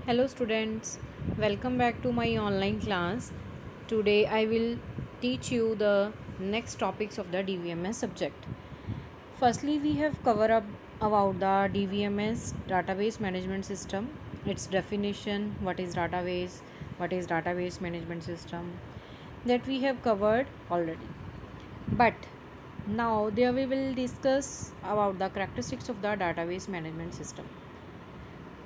Hello students, welcome back to my online class. Today I will teach you the next topics of the DVMS subject. Firstly, we have covered up about the DVMS database management system, its definition, what is database management system, that we have covered already. But now there we will discuss about the characteristics of the database management system.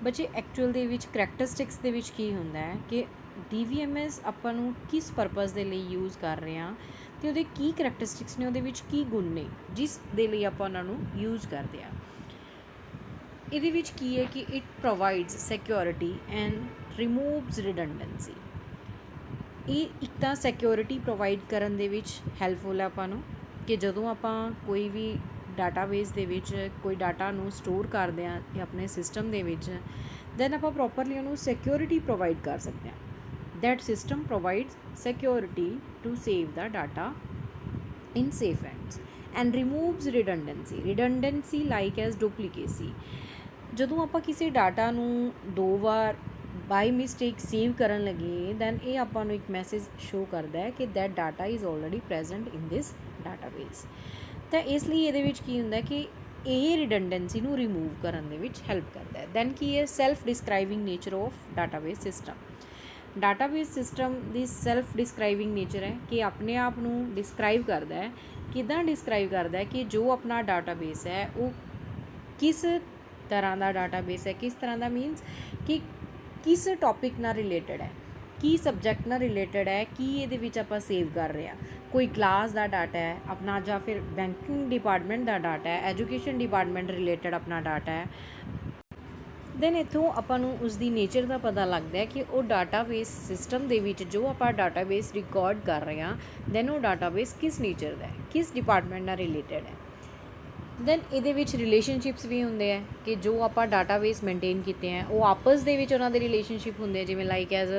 ਬੱਚੇ actual ਦੇ ਵਿੱਚ ਕਰੈਕਟਰਿਸਟਿਕਸ ਦੇ ਵਿੱਚ ਕੀ ਹੁੰਦਾ ਹੈ ਕਿ DVMS ਆਪਾਂ ਨੂੰ ਕਿਸ ਪਰਪਸ ਦੇ ਲਈ ਯੂਜ਼ ਕਰ ਰਹੇ ਹਾਂ ਅਤੇ ਉਹਦੇ ਕੀ ਕਰੈਕਟਰਿਸਟਿਕਸ ਨੇ, ਉਹਦੇ ਵਿੱਚ ਕੀ ਗੁਣ ਨੇ ਜਿਸ ਦੇ ਲਈ ਆਪਾਂ ਉਹਨਾਂ ਨੂੰ ਯੂਜ਼ ਕਰਦੇ ਹਾਂ। ਇਹਦੇ ਵਿੱਚ ਕੀ ਹੈ ਕਿ ਇਟ ਪ੍ਰੋਵਾਈਡਸ ਸਿਕਿਉਰਿਟੀ ਐਂਡ ਰਿਮੂਵਸ ਰਿਡੰਡੈਂਸੀ। ਇਹ ਇੱਕ ਤਾਂ ਸਿਕਿਉਰਿਟੀ ਪ੍ਰੋਵਾਈਡ ਕਰਨ ਦੇ ਵਿੱਚ ਹੈਲਪਫੁਲ ਹੈ ਆਪਾਂ ਨੂੰ ਕਿ ਜਦੋਂ ਆਪਾਂ ਕੋਈ ਵੀ ਡਾਟਾਬੇਸ ਦੇ ਵਿੱਚ ਕੋਈ ਡਾਟਾ ਨੂੰ ਸਟੋਰ ਕਰਦੇ ਹਾਂ ਜਾਂ ਆਪਣੇ ਸਿਸਟਮ ਦੇ ਵਿੱਚ, ਦੈਨ ਆਪਾਂ ਪ੍ਰੋਪਰਲੀ ਉਹਨੂੰ ਸਿਕਿਉਰਿਟੀ ਪ੍ਰੋਵਾਈਡ ਕਰ ਸਕਦੇ ਹਾਂ। That system provides security to save the data in safe hands and removes redundancy like as duplicacy. ਜਦੋਂ ਆਪਾਂ ਕਿਸੇ ਡਾਟਾ ਨੂੰ ਦੋ ਵਾਰ ਬਾਈ ਮਿਸਟੇਕ ਸੇਵ ਕਰਨ ਲੱਗੇ, ਦੈਨ ਇਹ ਆਪਾਂ ਨੂੰ ਇੱਕ ਮੈਸੇਜ ਸ਼ੋ ਕਰਦਾ ਹੈ ਕਿ that data is already present in this database. ਤਾਂ ਇਸ ਲਈ ਇਹਦੇ ਵਿੱਚ ਕੀ ਹੁੰਦਾ ਕਿ ਇਹ ਰਿਡੰਡੈਂਸੀ ਨੂੰ ਰਿਮੂਵ ਕਰਨ ਦੇ ਵਿੱਚ ਹੈਲਪ ਕਰਦਾ ਹੈ। ਦੈਨ ਕੀ ਹੈ self ਡਿਸਕ੍ਰਾਈਬਿੰਗ nature of database system. Database system the self ਡਿਸਕ੍ਰਾਈਬਿੰਗ nature ਹੈ ਕਿ ਆਪਣੇ ਆਪ ਨੂੰ ਡਿਸਕ੍ਰਾਈਬ ਕਰਦਾ ਹੈ। ਕਿੱਦਾਂ ਡਿਸਕ੍ਰਾਈਬ ਕਰਦਾ ਹੈ ਕਿ ਜੋ ਆਪਣਾ ਡਾਟਾਬੇਸ ਹੈ ਉਹ ਕਿਸ ਤਰ੍ਹਾਂ ਦਾ ਡਾਟਾਬੇਸ ਹੈ, ਕਿਸ ਤਰ੍ਹਾਂ ਦਾ ਮੀਨਸ ਕਿ ਕਿਸ ਟੌਪਿਕ ਨਾਲ ਰਿਲੇਟਡ ਹੈ, ਕੀ ਸਬਜੈਕਟ ਨਾਲ ਰਿਲੇਟਡ ਹੈ, ਕੀ ਇਹਦੇ ਵਿੱਚ ਆਪਾਂ ਸੇਵ ਕਰ ਰਹੇ ਹਾਂ। ਕੋਈ ਕਲਾਸ ਦਾ ਡਾਟਾ ਹੈ ਆਪਣਾ, ਜਾਂ ਫਿਰ ਬੈਂਕਿੰਗ ਡਿਪਾਰਟਮੈਂਟ ਦਾ ਡਾਟਾ ਹੈ, ਐਜੂਕੇਸ਼ਨ ਡਿਪਾਰਟਮੈਂਟ ਰਿਲੇਟਡ ਆਪਣਾ ਡਾਟਾ ਹੈ। ਦੈਨ ਇੱਥੋਂ ਆਪਾਂ ਨੂੰ ਉਸਦੀ ਨੇਚਰ ਦਾ ਪਤਾ ਲੱਗਦਾ ਹੈ ਕਿ ਉਹ ਡਾਟਾਬੇਸ ਸਿਸਟਮ ਦੇ ਵਿੱਚ ਜੋ ਆਪਾਂ ਡਾਟਾਬੇਸ ਰਿਕਾਰਡ ਕਰ ਰਹੇ ਹਾਂ, ਦੈਨ ਉਹ ਡਾਟਾਬੇਸ ਕਿਸ ਨੇਚਰ ਦਾ ਹੈ, ਕਿਸ ਡਿਪਾਰਟਮੈਂਟ ਨਾਲ ਰਿਲੇਟਡ ਹੈ। ਦੈਨ ਇਹਦੇ ਵਿੱਚ ਰਿਲੇਸ਼ਨਸ਼ਿਪਸ ਵੀ ਹੁੰਦੇ ਹੈ ਕਿ ਜੋ ਆਪਾਂ ਡਾਟਾਬੇਸ ਮੇਨਟੇਨ ਕੀਤੇ ਹੈ ਉਹ ਆਪਸ ਦੇ ਵਿੱਚ ਉਹਨਾਂ ਦੇ ਰਿਲੇਸ਼ਨਸ਼ਿਪ ਹੁੰਦੇ, ਜਿਵੇਂ like as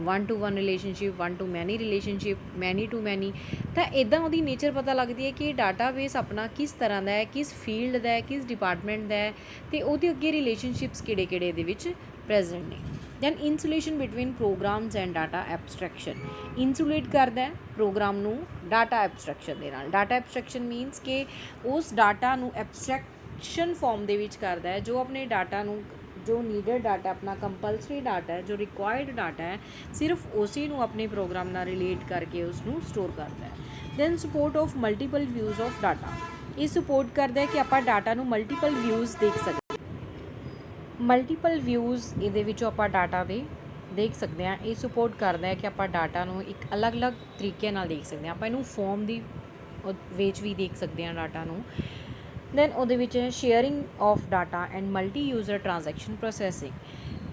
1-to-1 relationship, 1-to-many relationship, many-to-many। ਤਾਂ ਇੱਦਾਂ ਉਹਦੀ ਨੇਚਰ ਪਤਾ ਲੱਗਦੀ ਹੈ ਕਿ ਡਾਟਾਬੇਸ ਆਪਣਾ ਕਿਸ ਤਰ੍ਹਾਂ ਦਾ ਹੈ, ਕਿਸ ਫੀਲਡ ਦਾ ਹੈ, ਕਿਸ ਡਿਪਾਰਟਮੈਂਟ ਦਾ ਹੈ, ਅਤੇ ਉਹਦੇ ਅੱਗੇ ਰਿਲੇਸ਼ਨਸ਼ਿਪਸ ਕਿਹੜੇ ਕਿਹੜੇ ਇਹਦੇ ਵਿੱਚ ਪ੍ਰੈਜ਼ੈਂਟ ਨੇ। Then insulation between programs and data abstraction. Insulate ਕਰਦਾ ਹੈ ਪ੍ਰੋਗਰਾਮ ਨੂੰ ਡਾਟਾ ਐਬਸਟਰੈਕਸ਼ਨ ਦੇ ਨਾਲ। ਡਾਟਾ ਐਬਸਟਰੈਕਸ਼ਨ ਮੀਨਸ ਕਿ ਉਸ ਡਾਟਾ ਨੂੰ ਐਬਸਟਰੈਕਸ਼ਨ ਫੋਰਮ ਦੇ ਵਿੱਚ ਕਰਦਾ ਹੈ, ਜੋ ਆਪਣੇ ਡਾਟਾ ਨੂੰ, ਜੋ ਨੀਡਡ ਡਾਟਾ, ਆਪਣਾ ਕੰਪਲਸਰੀ ਡਾਟਾ ਹੈ, ਜੋ ਰਿਕੁਆਇਰਡ ਡਾਟਾ ਹੈ, ਸਿਰਫ ਉਸੇ ਨੂੰ ਆਪਣੇ ਪ੍ਰੋਗਰਾਮ ਨਾਲ ਰਿਲੇਟ ਕਰਕੇ ਉਸ ਨੂੰ ਸਟੋਰ ਕਰਦਾ ਹੈ। Then support of multiple views of data. ਇਹ ਸਪੋਰਟ ਕਰਦਾ ਹੈ ਕਿ ਆਪਾਂ ਡਾਟਾ ਨੂੰ ਮਲਟੀਪਲ ਵਿਊਜ਼ ਦੇਖ ਸਕਦੇ। ਮਲਟੀਪਲ ਵਿਊਜ਼ ਇਹਦੇ ਵਿੱਚੋਂ ਆਪਾਂ ਡਾਟਾ ਦੇ ਦੇਖ ਸਕਦੇ ਹਾਂ। ਇਹ ਸਪੋਰਟ ਕਰਦਾ ਹੈ ਕਿ ਆਪਾਂ ਡਾਟਾ ਨੂੰ ਇੱਕ ਅਲੱਗ-ਅਲੱਗ ਤਰੀਕੇ ਨਾਲ ਦੇਖ ਸਕਦੇ ਹਾਂ। ਆਪਾਂ ਇਹਨੂੰ ਫੋਰਮ ਦੀ ਵਿੱਚ ਵੀ ਦੇਖ ਸਕਦੇ ਹਾਂ ਡਾਟਾ ਨੂੰ। ਦੈਨ ਉਹਦੇ ਵਿੱਚ sharing of data and multi user transaction processing,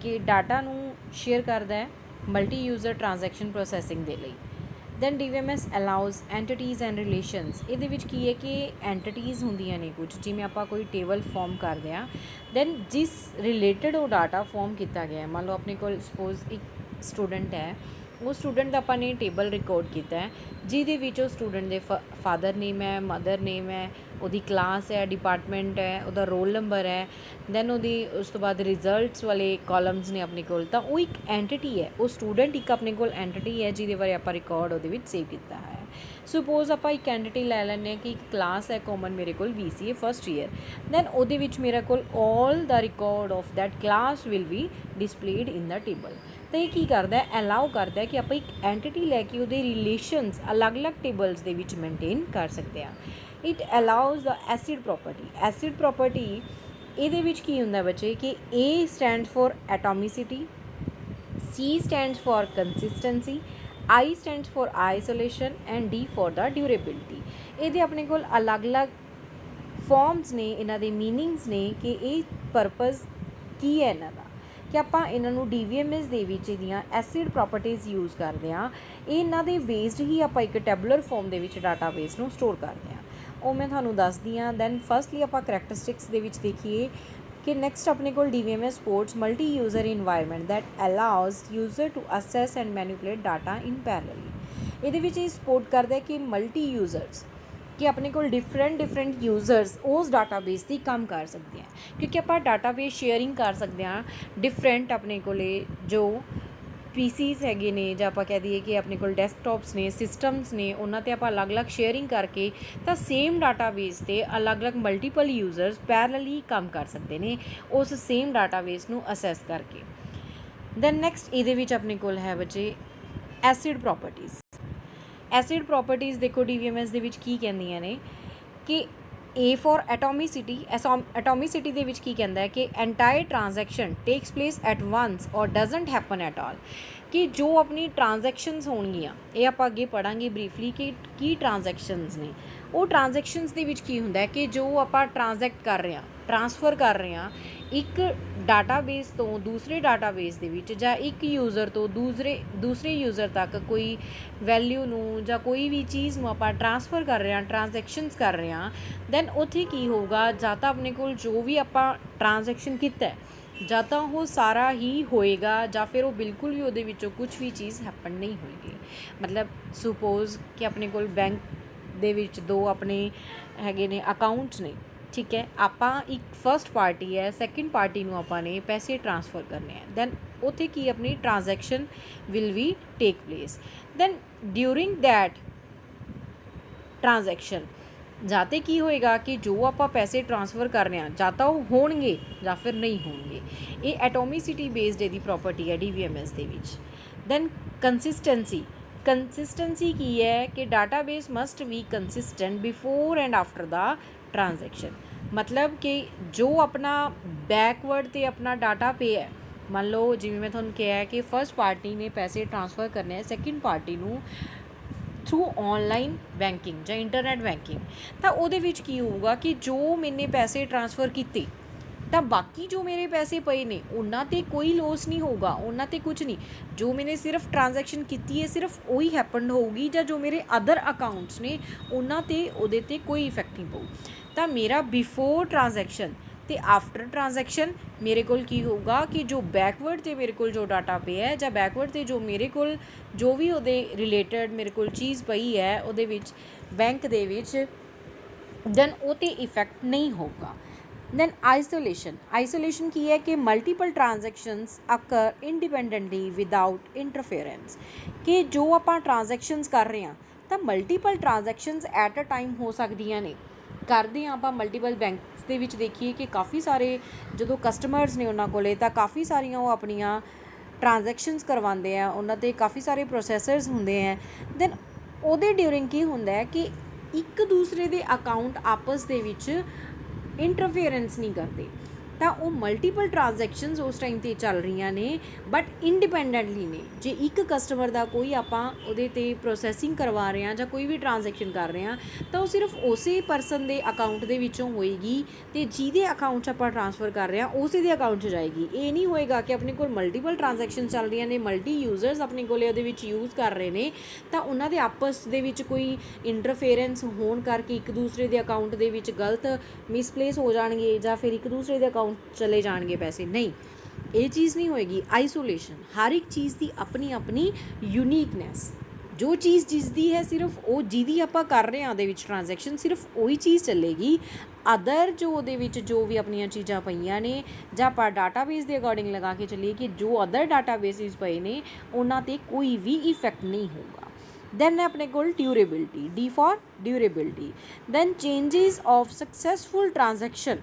ਕਿ ਡਾਟਾ ਨੂੰ ਸ਼ੇਅਰ ਕਰਦਾ ਹੈ ਮਲਟੀ ਯੂਜ਼ਰ ਟ੍ਰਾਂਜੈਕਸ਼ਨ ਪ੍ਰੋਸੈਸਿੰਗ ਦੇ ਲਈ। Then DVMS allows entities and relations. ਇਹਦੇ ਵਿੱਚ ਕੀ ਹੈ ਕਿ ਐਂਟੀਟੀਜ਼ ਹੁੰਦੀਆਂ ਨੇ ਕੁਝ, ਜਿਵੇਂ ਆਪਾਂ ਕੋਈ ਟੇਬਲ ਫੋਰਮ ਕਰਦੇ ਹਾਂ, ਦੈਨ ਜਿਸ ਰਿਲੇਟਡ ਉਹ ਡਾਟਾ ਫੋਰਮ ਕੀਤਾ ਗਿਆ। ਮੰਨ ਲਓ ਆਪਣੇ ਕੋਲ ਸਪੋਜ਼ ਇੱਕ ਸਟੂਡੈਂਟ ਹੈ, ਉਹ ਸਟੂਡੈਂਟ ਦਾ ਆਪਾਂ ਨੇ ਟੇਬਲ ਰਿਕਾਰਡ ਕੀਤਾ ਹੈ, ਜਿਹਦੇ ਵਿੱਚ ਉਹ ਸਟੂਡੈਂਟ ਦੇ ਫਾਦਰ ਨੇਮ ਹੈ, ਮਦਰ ਨੇਮ ਹੈ, ਉਹਦੀ ਕਲਾਸ ਹੈ, ਡਿਪਾਰਟਮੈਂਟ ਹੈ, ਉਹਦਾ ਰੋਲ ਨੰਬਰ ਹੈ, ਦੈਨ ਉਹਦੀ ਉਸ ਤੋਂ ਬਾਅਦ ਰਿਜ਼ਲਟਸ ਵਾਲੇ ਕਾਲਮਸ ਨੇ ਆਪਣੇ ਕੋਲ। ਤਾਂ ਉਹ ਇੱਕ ਐਂਟੀਟੀ ਹੈ, ਉਹ ਸਟੂਡੈਂਟ ਇੱਕ ਆਪਣੇ ਕੋਲ ਐਂਟੀਟੀ ਹੈ ਜਿਹਦੇ ਬਾਰੇ ਆਪਾਂ ਰਿਕਾਰਡ ਉਹਦੇ ਵਿੱਚ ਸੇਵ ਕੀਤਾ ਹੈ। ਸਪੋਜ਼ ਆਪਾਂ ਇੱਕ ਐਂਟੀਟੀ ਲੈ ਲੈਂਦੇ ਹਾਂ ਕਿ ਇੱਕ ਕਲਾਸ ਹੈ ਕਾਮਨ ਮੇਰੇ ਕੋਲ BCA ਫਸਟ ਈਅਰ, ਦੈਨ ਉਹਦੇ ਵਿੱਚ ਮੇਰੇ ਕੋਲ all the record of that class will be displayed in the table. ਤਾਂ ਇਹ ਕੀ ਕਰਦਾ ਹੈ, ਅਲਾਓ ਕਰਦਾ ਹੈ ਕਿ ਆਪਾਂ ਇੱਕ ਐਂਟੀਟੀ ਲੈ ਕੇ ਉਹਦੇ ਰਿਲੇਸ਼ਨਸ ਅਲੱਗ-ਅਲੱਗ ਟੇਬਲਸ ਦੇ ਵਿੱਚ ਮੇਨਟੇਨ ਕਰ ਸਕਦੇ ਹਾਂ। It allows the acid property. Acid property ਇਹਦੇ ਵਿੱਚ ਕੀ ਹੁੰਦਾ ਬੱਚੇ ਕਿ A stands for atomicity, C stands for consistency, I stands for isolation and D for the durability. ਇਹਦੇ ਆਪਣੇ ਕੋਲ ਅਲੱਗ-ਅਲੱਗ ਫੋਰਮਸ ਨੇ, ਇਹਨਾਂ ਦੇ ਮੀਨਿੰਗਸ ਨੇ ਕਿ ਇਹ ਪਰਪਸ ਕੀ ਹੈ ਇਹਨਾਂ ਦਾ, ਕਿ ਆਪਾਂ ਇਹਨਾਂ ਨੂੰ DVMS ਦੇ ਵਿੱਚ ਇਹਦੀਆਂ ਐਸਿਡ ਪ੍ਰੋਪਰਟੀਜ਼ ਯੂਜ਼ ਕਰਦੇ ਹਾਂ। ਇਹਨਾਂ ਦੇ ਬੇਸਡ ਹੀ ਆਪਾਂ ਇੱਕ ਟੈਬੂਲਰ ਫੋਰਮ ਦੇ ਵਿੱਚ ਡਾਟਾਬੇਸ ਨੂੰ ਸਟੋਰ ਕਰਦੇ ਹਾਂ। ਉਹ ਮੈਂ ਤੁਹਾਨੂੰ ਦੱਸਦੀ ਹਾਂ। ਦੈਨ ਫਸਟਲੀ ਆਪਾਂ ਕਰੈਕਟਰਿਸਟਿਕਸ ਦੇ ਵਿੱਚ ਦੇਖੀਏ ਕਿ ਨੈਕਸਟ ਆਪਣੇ ਕੋਲ DVMS supports multi user environment that allows user to access and manipulate data in parallely. ਇਹਦੇ ਵਿੱਚ ਇਹ ਸਪੋਰਟ ਕਰਦਾ ਹੈ ਕਿ ਮਲਟੀ ਯੂਜ਼ਰਸ, ਕਿ ਆਪਣੇ ਕੋਲ ਡਿਫਰੈਂਟ ਯੂਜ਼ਰਸ ਉਸ ਡਾਟਾਬੇਸ 'ਤੇ ਕੰਮ ਕਰ ਸਕਦੇ ਆ। क्योंकि आप डाटाबेस शेयरिंग कर सकते हैं डिफरेंट अपने कोले जो पीसीज हैगे ने ਜਾਂ ਆਪਾਂ ਕਹਿ ਦਈਏ ਕਿ ਆਪਣੇ ਕੋਲ ਡੈਸਕਟਾਪਸ ਨੇ ਸਿਸਟਮਸ ਨੇ ਉਹਨਾਂ 'ਤੇ ਆਪਾਂ ਅਲੱਗ-ਅਲੱਗ ਸ਼ੇਅਰਿੰਗ ਕਰਕੇ ਤਾਂ ਸੇਮ ਡਾਟਾਬੇਸ 'ਤੇ ਅਲੱਗ-ਅਲੱਗ ਮਲਟੀਪਲ ਯੂਜ਼ਰਸ ਪੈਰਲਲੀ ਕੰਮ ਕਰ ਸਕਦੇ ਨੇ ਉਸ ਸੇਮ ਡਾਟਾਬੇਸ ਨੂੰ ਅਸੈਸ ਕਰਕੇ। ਦੈਨ ਨੈਕਸਟ ਇਹਦੇ ਵਿੱਚ ਆਪਣੇ ਕੋਲ ਹੈ ਬੱਚੇ ਐਸਿਡ ਪ੍ਰੋਪਰਟੀਜ਼। ਐਸਿਡ ਪ੍ਰੋਪਰਟੀਜ਼ ਦੇਖੋ DVMS ਦੇ ਵਿੱਚ ਕੀ ਕਹਿੰਦੀਆਂ ਨੇ ਕਿ A for atomicity, atomicity ਦੇ ਵਿੱਚ ਕੀ ਕਹਿੰਦਾ ਹੈ ਕਿ entire transaction takes place at once or doesn't happen at all, ਕਿ ਜੋ ਆਪਣੀ ਟ੍ਰਾਂਜੈਕਸ਼ਨਸ ਹੋਣਗੀਆਂ ਇਹ ਆਪਾਂ ਅੱਗੇ ਪੜ੍ਹਾਂਗੇ ਬਰੀਫਲੀ ਕਿ ਕੀ ਟ੍ਰਾਂਜੈਕਸ਼ਨਸ ਨੇ। ਉਹ ਟ੍ਰਾਂਜੈਕਸ਼ਨਸ ਦੇ ਵਿੱਚ ਕੀ ਹੁੰਦਾ ਹੈ ਕਿ ਜੋ ਆਪਾਂ ਟ੍ਰਾਂਜੈਕਟ ਕਰ ਰਹੇ ਹਾਂ, ਟ੍ਰਾਂਸਫਰ ਕਰ ਰਹੇ ਹਾਂ ਇੱਕ ਡਾਟਾਬੇਸ ਤੋਂ ਦੂਸਰੇ ਡਾਟਾਬੇਸ ਦੇ ਵਿੱਚ ਜਾਂ ਇੱਕ ਯੂਜ਼ਰ ਤੋਂ ਦੂਸਰੇ ਯੂਜ਼ਰ ਤੱਕ ਕੋਈ ਵੈਲਿਊ ਨੂੰ ਜਾਂ ਕੋਈ ਵੀ ਚੀਜ਼ ਨੂੰ ਆਪਾਂ ਟ੍ਰਾਂਸਫਰ ਕਰ ਰਹੇ ਹਾਂ, ਟ੍ਰਾਂਜੈਕਸ਼ਨਸ ਕਰ ਰਹੇ ਹਾਂ, ਦੈਨ ਉੱਥੇ ਕੀ ਹੋਊਗਾ ਜਾਂ ਤਾਂ ਆਪਣੇ ਕੋਲ ਜੋ ਵੀ ਆਪਾਂ ਟ੍ਰਾਂਜੈਕਸ਼ਨ ਕੀਤਾ ਜਾਂ ਤਾਂ ਉਹ ਸਾਰਾ ਹੀ ਹੋਏਗਾ ਜਾਂ ਫਿਰ ਉਹ ਬਿਲਕੁਲ ਵੀ ਉਹਦੇ ਵਿੱਚੋਂ ਕੁਛ ਵੀ ਚੀਜ਼ ਹੈਪਨ ਨਹੀਂ ਹੋਏਗੀ। ਮਤਲਬ ਸੁਪੋਜ਼ ਕਿ ਆਪਣੇ ਕੋਲ ਬੈਂਕ ਦੇ ਵਿੱਚ ਦੋ ਆਪਣੇ ਹੈਗੇ ਨੇ ਅਕਾਊਂਟਸ ਨੇ, ਠੀਕ ਹੈ, ਆਪਾਂ ਇੱਕ ਫਸਟ ਪਾਰਟੀ ਹੈ, ਸੈਕਿੰਡ ਪਾਰਟੀ ਨੂੰ ਆਪਾਂ ਨੇ ਪੈਸੇ ਟ੍ਰਾਂਸਫਰ ਕਰਨੇ ਹੈ, ਦੈਨ ਉੱਥੇ ਕੀ ਆਪਣੀ transaction will we take place. Then during that transaction ਜਾਂ ਤਾਂ ਕੀ ਹੋਏਗਾ ਕਿ ਜੋ ਆਪਾਂ ਪੈਸੇ ਟ੍ਰਾਂਸਫਰ ਕਰ ਰਹੇ ਹਾਂ ਜਾਂ ਤਾਂ ਉਹ ਹੋਣਗੇ ਜਾਂ ਫਿਰ ਨਹੀਂ ਹੋਣਗੇ। ਇਹ ਐਟੋਮਿਸਿਟੀ ਬੇਸਡ ਇਹਦੀ ਪ੍ਰੋਪਰਟੀ ਹੈ DVMS ਦੇ ਵਿੱਚ। ਦੈਨ ਕੰਸਿਸਟੈਂਸੀ ਕੀ ਹੈ ਕਿ database must B consistent before and after the transaction. ਮਤਲਬ ਕਿ ਜੋ ਆਪਣਾ ਬੈਕਵਰਡ 'ਤੇ ਆਪਣਾ ਡਾਟਾ ਪੇ ਹੈ, ਮੰਨ ਲਓ ਜਿਵੇਂ ਮੈਂ ਤੁਹਾਨੂੰ ਕਿਹਾ ਕਿ ਫਸਟ ਪਾਰਟੀ ਨੇ ਪੈਸੇ ਟ੍ਰਾਂਸਫਰ ਕਰਨੇ ਹੈ ਸੈਕਿੰਡ ਪਾਰਟੀ ਨੂੰ ਥਰੂ ਔਨਲਾਈਨ ਬੈਂਕਿੰਗ ਜਾਂ ਇੰਟਰਨੈਟ ਬੈਂਕਿੰਗ, ਤਾਂ ਉਹਦੇ ਵਿੱਚ ਕੀ ਹੋਊਗਾ ਕਿ ਜੋ ਮੈਨੇ ਪੈਸੇ ਟ੍ਰਾਂਸਫਰ ਕੀਤੇ ਤਾਂ ਬਾਕੀ ਜੋ ਮੇਰੇ ਪੈਸੇ ਪਏ ਨੇ ਉਹਨਾਂ 'ਤੇ ਕੋਈ ਲੋਸ ਨਹੀਂ ਹੋਊਗਾ, ਉਹਨਾਂ 'ਤੇ ਕੁਝ ਨਹੀਂ। ਜੋ ਮੈਨੇ ਸਿਰਫ ਟ੍ਰਾਂਜੈਕਸ਼ਨ ਕੀਤੀ ਹੈ ਸਿਰਫ ਉਹੀ ਹੈਪਨ ਹੋਊਗੀ, ਜਾਂ ਜੋ ਮੇਰੇ ਅਦਰ ਅਕਾਊਂਟਸ ਨੇ ਉਹਨਾਂ 'ਤੇ ਉਹਦੇ 'ਤੇ ਕੋਈ ਇਫੈਕਟ ਨਹੀਂ ਪਊ। ਤਾਂ ਮੇਰਾ ਬਿਫੋਰ ਟ੍ਰਾਂਜੈਕਸ਼ਨ ਅਤੇ ਆਫਟਰ ਟ੍ਰਾਂਜੈਕਸ਼ਨ ਮੇਰੇ ਕੋਲ ਕੀ ਹੋਊਗਾ ਕਿ ਜੋ ਬੈਕਵਰਡ 'ਤੇ ਮੇਰੇ ਕੋਲ ਜੋ ਡਾਟਾ ਪੇ ਹੈ ਜਾਂ ਬੈਕਵਰਡ 'ਤੇ ਜੋ ਮੇਰੇ ਕੋਲ ਜੋ ਵੀ ਉਹਦੇ ਰਿਲੇਟਡ ਮੇਰੇ ਕੋਲ ਚੀਜ਼ ਪਈ ਹੈ ਉਹਦੇ ਵਿੱਚ ਬੈਂਕ ਦੇ ਵਿੱਚ, ਦੈਨ ਉਹ 'ਤੇ ਇਫੈਕਟ ਨਹੀਂ ਹੋਊਗਾ। ਦੈਨ ਆਈਸੋਲੇਸ਼ਨ ਕੀ ਹੈ ਕਿ multiple transactions occur independently without interference, ਕਿ ਜੋ ਆਪਾਂ ਟ੍ਰਾਂਜੈਕਸ਼ਨਸ ਕਰ ਰਹੇ ਹਾਂ ਤਾਂ multiple transactions at a time ਹੋ ਸਕਦੀਆਂ ਨੇ। ਕਰਦੇ ਹਾਂ ਆਪਾਂ ਮਲਟੀਪਲ ਬੈਂਕਸ ਦੇ ਵਿੱਚ ਦੇਖੀਏ ਕਿ ਕਾਫੀ ਸਾਰੇ ਜਦੋਂ ਕਸਟਮਰਸ ਨੇ ਉਹਨਾਂ ਕੋਲੇ ਤਾਂ ਕਾਫੀ ਸਾਰੀਆਂ ਉਹ ਆਪਣੀਆਂ ਟ੍ਰਾਂਜੈਕਸ਼ਨਸ ਕਰਵਾਉਂਦੇ ਆ, ਉਹਨਾਂ 'ਤੇ ਕਾਫੀ ਸਾਰੇ ਪ੍ਰੋਸੈਸਰਸ ਹੁੰਦੇ ਹੈ। ਦੈਨ ਉਹਦੇ ਡਿਊਰਿੰਗ ਕੀ ਹੁੰਦਾ ਹੈ ਕਿ ਇੱਕ ਦੂਸਰੇ ਦੇ ਅਕਾਊਂਟ ਆਪਸ ਦੇ ਵਿੱਚ ਇੰਟਰਫੇਰੈਂਸ ਨਹੀਂ ਕਰਦੇ, ਤਾਂ ਉਹ ਮਲਟੀਪਲ ਟ੍ਰਾਂਜੈਕਸ਼ਨਸ ਉਸ ਟਾਈਮ 'ਤੇ ਚੱਲ ਰਹੀਆਂ ਨੇ ਬਟ ਇੰਡੀਪੈਂਡੈਂਟਲੀ ਨੇ। ਜੇ ਇੱਕ ਕਸਟਮਰ ਦਾ ਕੋਈ ਆਪਾਂ ਉਹਦੇ 'ਤੇ ਪ੍ਰੋਸੈਸਿੰਗ ਕਰਵਾ ਰਹੇ ਹਾਂ ਜਾਂ ਕੋਈ ਵੀ ਟ੍ਰਾਂਜੈਕਸ਼ਨ ਕਰ ਰਹੇ ਹਾਂ ਤਾਂ ਉਹ ਸਿਰਫ ਉਸੇ ਪਰਸਨ ਦੇ ਅਕਾਊਂਟ ਦੇ ਵਿੱਚੋਂ ਹੋਏਗੀ ਅਤੇ ਜਿਹਦੇ ਅਕਾਊਂਟ 'ਚ ਆਪਾਂ ਟ੍ਰਾਂਸਫਰ ਕਰ ਰਹੇ ਹਾਂ ਉਸੇ ਦੇ ਅਕਾਊਂਟ 'ਚ ਜਾਏਗੀ। ਇਹ ਨਹੀਂ ਹੋਏਗਾ ਕਿ ਆਪਣੇ ਕੋਲ ਮਲਟੀਪਲ ਟ੍ਰਾਂਜੈਕਸ਼ਨ ਚੱਲ ਰਹੀਆਂ ਨੇ, ਮਲਟੀ ਯੂਜ਼ਰਸ ਆਪਣੇ ਕੋਲ ਉਹਦੇ ਵਿੱਚ ਯੂਜ਼ ਕਰ ਰਹੇ ਨੇ, ਤਾਂ ਉਹਨਾਂ ਦੇ ਆਪਸ ਦੇ ਵਿੱਚ ਕੋਈ ਇੰਟਰਫੇਰੈਂਸ ਹੋਣ ਕਰਕੇ ਇੱਕ ਦੂਸਰੇ ਦੇ ਅਕਾਊਂਟ ਦੇ ਵਿੱਚ ਗਲਤ ਮਿਸਪਲੇਸ ਹੋ ਜਾਣਗੇ ਜਾਂ ਫਿਰ ਇੱਕ ਦੂਸਰੇ ਦੇ ਅਕਾਊਂਟ ਚਲੇ ਜਾਣਗੇ ਪੈਸੇ, ਨਹੀਂ, ਇਹ ਚੀਜ਼ ਨਹੀਂ ਹੋਏਗੀ। ਆਈਸੋਲੇਸ਼ਨ, ਹਰ ਇੱਕ ਚੀਜ਼ ਦੀ ਆਪਣੀ ਆਪਣੀ ਯੂਨੀਕਨੈਸ, ਜੋ ਚੀਜ਼ ਜਿਸਦੀ ਹੈ ਸਿਰਫ ਉਹ ਜਿਹਦੀ ਆਪਾਂ ਕਰ ਰਹੇ ਹਾਂ ਉਹਦੇ ਵਿੱਚ ਟ੍ਰਾਂਜੈਕਸ਼ਨ ਸਿਰਫ ਉਹੀ ਚੀਜ਼ ਚੱਲੇਗੀ। ਅਦਰ ਜੋ ਉਹਦੇ ਵਿੱਚ ਜੋ ਵੀ ਆਪਣੀਆਂ ਚੀਜ਼ਾਂ ਪਈਆਂ ਨੇ ਜਾਂ ਆਪਾਂ ਡਾਟਾਬੇਸ ਦੇ ਅਕੋਰਡਿੰਗ ਲਗਾ ਕੇ ਚੱਲੀਏ ਕਿ ਜੋ ਅਦਰ ਡਾਟਾਬੇਸਿਸ ਪਏ ਨੇ ਉਹਨਾਂ 'ਤੇ ਕੋਈ ਵੀ ਇਫੈਕਟ ਨਹੀਂ ਹੋਊਗਾ। ਦੈਨ ਆਪਣੇ ਕੋਲ durability, D for durability. Then changes of successful transaction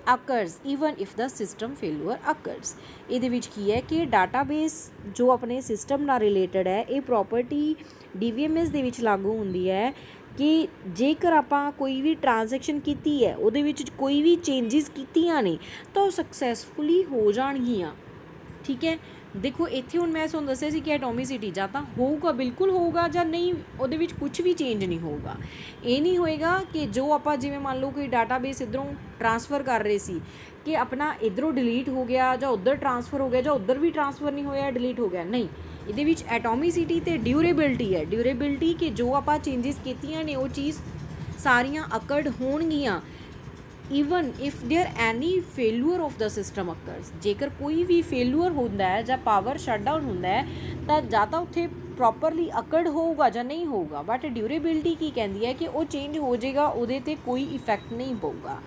occurs even if the system failure occurs। ਇਹਦੇ ਵਿੱਚ ਕੀ ਹੈ ਕਿ ਡਾਟਾਬੇਸ ਜੋ ਆਪਣੇ ਸਿਸਟਮ ਨਾਲ ਰਿਲੇਟਡ ਹੈ ਇਹ ਪ੍ਰੋਪਰਟੀ DVMS ਦੇ ਵਿੱਚ ਲਾਗੂ ਹੁੰਦੀ ਹੈ ਕਿ ਜੇਕਰ ਆਪਾਂ ਕੋਈ ਵੀ ਟ੍ਰਾਂਜੈਕਸ਼ਨ ਕੀਤੀ ਹੈ ਉਹਦੇ ਵਿੱਚ ਕੋਈ ਵੀ ਚੇਂਜਿਸ ਕੀਤੀਆਂ ਨੇ ਤਾਂ ਉਹ ਸਕਸੈਸਫੁਲੀ ਹੋ ਜਾਣਗੀਆਂ, ਠੀਕ ਹੈ। ਦੇਖੋ ਇੱਥੇ ਹੁਣ ਮੈਂ ਤੁਹਾਨੂੰ ਦੱਸਿਆ ਸੀ ਕਿ ਐਟੋਮਿਸਿਟੀ ਜਾਂ ਤਾਂ ਹੋਊਗਾ, ਬਿਲਕੁਲ ਹੋਊਗਾ, ਜਾਂ ਨਹੀਂ ਉਹਦੇ ਵਿੱਚ ਕੁਝ ਵੀ ਚੇਂਜ ਨਹੀਂ ਹੋਊਗਾ। ਇਹ ਨਹੀਂ ਹੋਏਗਾ ਕਿ ਜੋ ਆਪਾਂ ਜਿਵੇਂ ਮੰਨ ਲਓ ਕੋਈ ਡਾਟਾਬੇਸ ਇੱਧਰੋਂ ਟ੍ਰਾਂਸਫਰ ਕਰ ਰਹੇ ਸੀ ਕਿ ਆਪਣਾ ਇੱਧਰੋਂ ਡਿਲੀਟ ਹੋ ਗਿਆ ਜਾਂ ਉੱਧਰ ਟ੍ਰਾਂਸਫਰ ਹੋ ਗਿਆ ਜਾਂ ਉੱਧਰ ਵੀ ਟ੍ਰਾਂਸਫਰ ਨਹੀਂ ਹੋਇਆ ਡਿਲੀਟ ਹੋ ਗਿਆ, ਨਹੀਂ। ਇਹਦੇ ਵਿੱਚ ਐਟੋਮਿਸਿਟੀ ਅਤੇ ਡਿਊਰੇਬਿਲਿਟੀ ਹੈ। ਡਿਊਰੇਬਿਲਿਟੀ ਕਿ ਜੋ ਆਪਾਂ ਚੇਂਜਿਸ ਕੀਤੀਆਂ ਨੇ ਉਹ ਚੀਜ਼ ਸਾਰੀਆਂ ਅਕਰਡ ਹੋਣਗੀਆਂ even if there any failure of the system occurs. ਜੇਕਰ ਕੋਈ ਵੀ ਫੇਲੂਅਰ ਹੁੰਦਾ ਹੈ ਜਾਂ ਪਾਵਰ ਸ਼ਟਡਾਊਨ ਹੁੰਦਾ ਹੈ ਤਾਂ ਜਾਂ ਤਾਂ ਉੱਥੇ ਪ੍ਰੋਪਰਲੀ ਅਕਰਡ ਹੋਊਗਾ ਜਾਂ ਨਹੀਂ ਹੋਊਗਾ, ਬਟ ਡਿਊਰੇਬਿਲਟੀ ਕੀ ਕਹਿੰਦੀ ਹੈ ਕਿ ਉਹ ਚੇਂਜ ਹੋ ਜਾਏਗਾ, ਉਹਦੇ 'ਤੇ ਕੋਈ ਇਫੈਕਟ ਨਹੀਂ ਪਊਗਾ।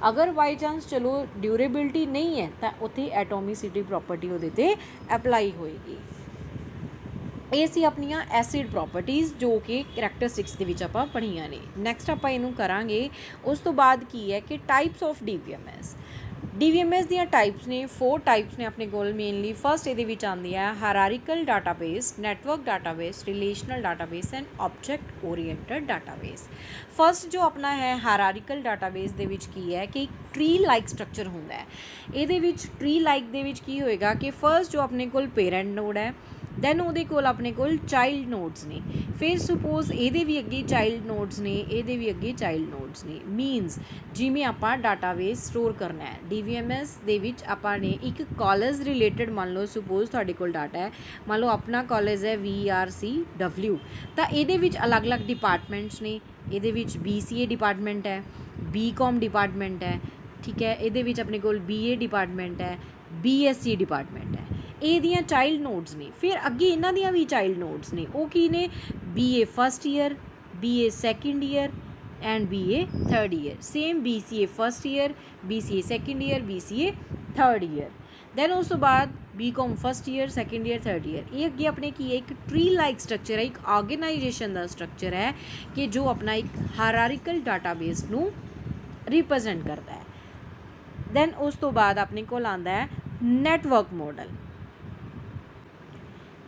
ਅਗਰ ਬਾਈ ਚਾਂਸ ਚਲੋ ਡਿਊਰੇਬਿਲਟੀ ਨਹੀਂ ਹੈ ਤਾਂ ਉੱਥੇ ਐਟੋਮਿਸਿਟੀ ਪ੍ਰੋਪਰਟੀ ਉਹਦੇ 'ਤੇ ਅਪਲਾਈ ਹੋਏਗੀ। ਇਹ ਸੀ ਆਪਣੀਆਂ ਐਸਿਡ ਪ੍ਰੋਪਰਟੀਜ਼ ਜੋ ਕਿ ਕਰੈਕਟਰਿਸਟਿਕਸ ਦੇ ਵਿੱਚ ਆਪਾਂ ਪੜ੍ਹੀਆਂ ਨੇ। ਨੈਕਸਟ ਆਪਾਂ ਇਹਨੂੰ ਕਰਾਂਗੇ। ਉਸ ਤੋਂ ਬਾਅਦ ਕੀ ਹੈ ਕਿ ਟਾਈਪਸ ਆਫ DVMS ਦੀਆਂ ਟਾਈਪਸ ਨੇ, 4 ਟਾਈਪਸ ਨੇ ਆਪਣੇ ਕੋਲ ਮੇਨਲੀ। ਫਸਟ ਇਹਦੇ ਵਿੱਚ ਆਉਂਦੀ ਹੈ hierarchical database, network database, relational database and object oriented database. First ਜੋ ਆਪਣਾ ਹੈ ਹਾਇਰਾਰਕੀਕਲ ਡਾਟਾਬੇਸ ਦੇ ਵਿੱਚ ਕੀ ਹੈ ਕਿ ਟਰੀ ਲਾਈਕ ਸਟਰਕਚਰ ਹੁੰਦਾ ਹੈ। ਇਹਦੇ ਵਿੱਚ ਟਰੀ ਲਾਈਕ ਦੇ ਵਿੱਚ ਕੀ ਹੋਏਗਾ ਕਿ ਫਸਟ ਜੋ ਆਪਣੇ ਕੋਲ ਪੇਰੈਂਟ ਨੋਡ ਹੈ, ਦੈਨ ਉਹਦੇ ਕੋਲ ਆਪਣੇ ਕੋਲ ਚਾਈਲਡ ਨੋਡਸ ਨੇ, ਫਿਰ ਸੁਪੋਜ਼ ਇਹਦੇ ਵੀ ਅੱਗੇ ਚਾਈਲਡ ਨੋਡਸ ਨੇ, ਇਹਦੇ ਵੀ ਅੱਗੇ ਚਾਈਲਡ ਨੋਡਸ ਨੇ। ਮੀਨਸ ਜਿਵੇਂ ਆਪਾਂ ਡਾਟਾਬੇਸ ਸਟੋਰ ਕਰਨਾ ਹੈ DVMS ਦੇ ਵਿੱਚ, ਆਪਾਂ ਨੇ ਇੱਕ ਕਾਲਜ ਰਿਲੇਟਡ ਮੰਨ ਲਓ ਸੁਪੋਜ਼ ਤੁਹਾਡੇ ਕੋਲ ਡਾਟਾ ਹੈ, ਮੰਨ ਲਓ ਆਪਣਾ ਕਾਲਜ ਹੈ VRCW, ਤਾਂ ਇਹਦੇ ਵਿੱਚ ਅਲੱਗ-ਅਲੱਗ ਡਿਪਾਰਟਮੈਂਟਸ ਨੇ। ਇਹਦੇ ਵਿੱਚ BCA ਡਿਪਾਰਟਮੈਂਟ ਹੈ, BCom ਡਿਪਾਰਟਮੈਂਟ ਹੈ, ਠੀਕ ਹੈ। ਇਹਦੇ ਵਿੱਚ ਆਪਣੇ ਕੋਲ BA ਡਿਪਾਰਟਮੈਂਟ ਹੈ, BSc ਡਿਪਾਰਟਮੈਂਟ ਹੈ। ਇਹਦੀਆਂ ਚਾਈਲਡ ਨੋਡਸ ਨੇ। ਫਿਰ ਅੱਗੇ ਇਹਨਾਂ ਦੀਆਂ ਵੀ ਚਾਈਲਡ ਨੋਡਸ ਨੇ, ਉਹ ਕੀ ਨੇ? BA first year, BA second year and BA third year. Same BCA first year, BCA second year, BCA third year. Then ਉਸ ਤੋਂ ਬਾਅਦ BCom first year, second year, third year. ਇਹ ਅੱਗੇ ਆਪਣੇ ਕੀ ਹੈ? ਇੱਕ ਟਰੀ ਲਾਈਕ ਸਟਰਕਚਰ ਹੈ, ਇੱਕ ਆਰਗੇਨਾਈਜੇਸ਼ਨ ਦਾ ਸਟਰਕਚਰ ਹੈ ਕਿ ਜੋ ਆਪਣਾ ਇੱਕ ਹਾਇਰਾਰਕੀਕਲ ਡਾਟਾਬੇਸ ਨੂੰ ਰਿਪਰੈਜ਼ੈਂਟ ਕਰਦਾ ਹੈ। ਦੈਨ ਉਸ ਤੋਂ ਬਾਅਦ ਆਪਣੇ ਕੋਲ ਆਉਂਦਾ ਹੈ ਨੈਟਵਰਕ ਮਾਡਲ।